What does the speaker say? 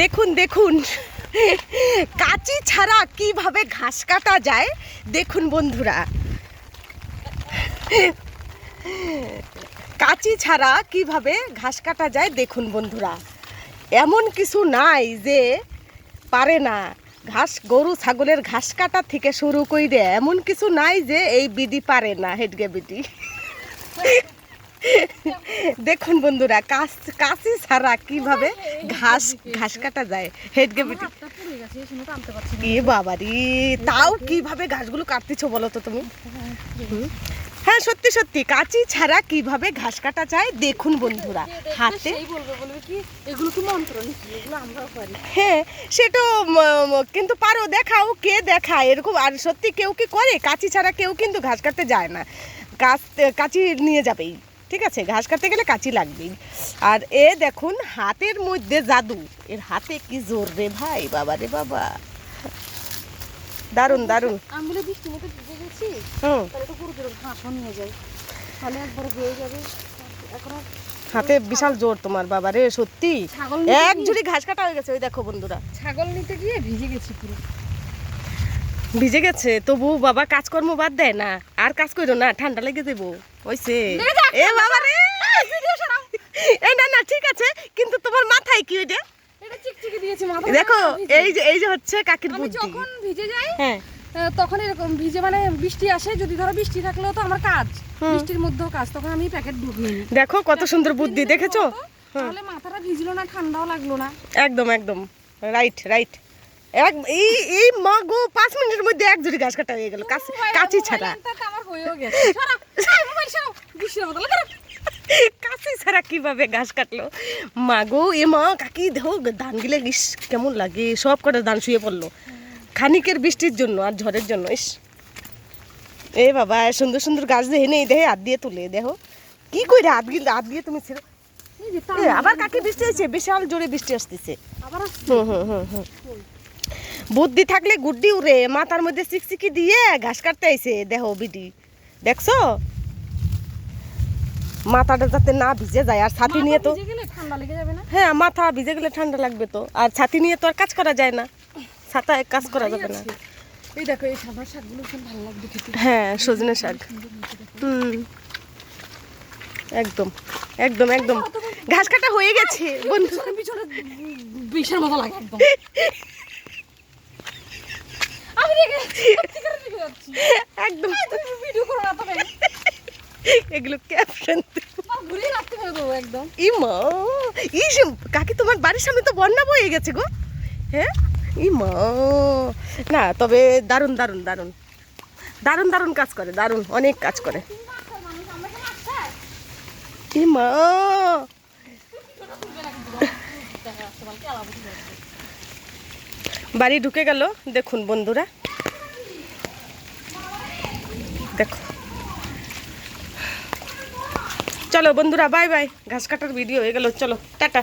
দেখুন দেখুন কাঁচি ছাড়া কিভাবে ঘাস কাটা যায় দেখুন বন্ধুরা। কাঁচি ছাড়া কিভাবে ঘাস কাটা যায় দেখুন বন্ধুরা। এমন কিছু নাই যে পারে না। ঘাস গরু ছাগলের ঘাস কাটা থেকে শুরু করে এমন কিছু নাই যে এই বিধি পারে না। হেডগে বিধি দেখুন বন্ধুরা, কাঁচি ছাড়া কিভাবে ঘাস কাটা যায়। হেডগে বিধি এ বাবারি, তাও কিভাবে ঘাসগুলো কাটতেছো বলো তো তুমি? হ্যাঁ সত্যি সত্যি কাঁচি ছাড়া কিভাবে ঘাস কাটা যায় দেখুন বন্ধুরা। হাতে হ্যাঁ সেটা কিন্তু পারো, দেখাও, কে দেখায় এরকম? আর সত্যি কেউ কি করে? কাঁচি ছাড়া কেউ কিন্তু ঘাস কাটতে যায় না। কাঁচি নিয়ে যাবেই, ঠিক আছে? ঘাস কাটতে গেলে কাঁচি লাগবেই। আর এ দেখুন হাতের মধ্যে জাদু, এর হাতে কি জোর রে ভাই, বাবা রে বাবা, দারুন দারুন। হাতে বিশাল জোর তোমার বাবা রে, সত্যি এক ঝুড়ি ঘাস কাটা হয়ে গেছে। ওই দেখো বন্ধুরা, ছাগল নিতে গিয়ে ভিজে গেছি, পুরো ভিজে গেছে। তবু বাবা কাজকর্ম বাদ দেয় না, আর কাজ করো না, ঠান্ডা লেগে দেবো। ওইসে এ বাবা রে, না না ঠিক আছে, কিন্তু তোমার মাথায় কি ওইটা? দেখো এই যে হচ্ছে কাকির বুদ্ধি। যখন ভিজে যায় হ্যাঁ তখন এরকম ভিজে, মানে বৃষ্টি আসে, যদি ধরো বৃষ্টি থাকলেও তো আমার কাজ, বৃষ্টির মধ্যেও কাজ, তখন আমি প্যাকেট ঢুকিয়ে নিই। দেখো কত সুন্দর বুদ্ধি, দেখেছো? তাহলে মাথাটা ভিজলো না, ঠান্ডাও লাগলো না। একদম একদম রাইট রাইট। এই মা গো, 5 মিনিটের মধ্যে এক জুড়ি ঘাস কাটা হয়ে গেল কাঁচি ছাড়া। আমার হয়েও গেছে। কাঁচি ছাড়া কিভাবে ঘাস কাটলো মা গো? এ মা কাকি দেখো ধান গিলে ইস কেমন লাগে, সব কটা ধান শুয়ে পড়লো খানিকের বৃষ্টির জন্য আর ঝড়ের জন্য। ইস এ বাবা, সুন্দর সুন্দর গাছ দেখে নেই, দেখে হাত দিয়ে তুলে দেখো কি করে হাত দিয়ে তুমি ছেড়ে। আবার কাকি বৃষ্টি হয়েছে, বিশাল জোরে বৃষ্টি আসতেছে। বুদ্ধি থাকলে গুড্ডি উড়ে, মাথার মধ্যে চিকচিকি দিয়ে ঘাস কাটতে আইছে। দেখো বিডি, দেখছো? মাথাটা যাতে না ভিজে যায়। আর ছাতি নিয়ে তো ঠান্ডা লেগে যাবে না? হ্যাঁ মাথা ভিজে গেলে ঠান্ডা লাগবে তো। আর ছাতি নিয়ে তো আর কাজ করা যায় না, ছাতায় কাজ করা যাবে না। এই দেখো এই সাদা শাকগুলো খুব ভালো লাগবে খেতে। হ্যাঁ সজনে শাক, একদম একদম একদম। ঘাস কাটা হয়ে গেছে বন্ধু, পিছনে বিশাল মজা লাগে একদম। আমি যাচ্ছি একদম। ভিডিও করো না তবে, এগুলো ক্যাপশন ঘুরিয়ে রাখতে হবে একদম। ইমা ইস, কাকি তোমার বাড়ির সামনে তো বন্যা বয়ে গেছে গো। হ্যাঁ ইমা, না তবে দারুণ দারুণ দারুণ দারুণ দারুণ কাজ করে, দারুণ অনেক কাজ করে। ইমা বাড়ি ঢুকে গেল দেখুন বন্ধুরা, দেখো। চলো বন্ধুরা, বাই বাই। ঘাস কাটার ভিডিও হয়ে গেল, চলো টাটা।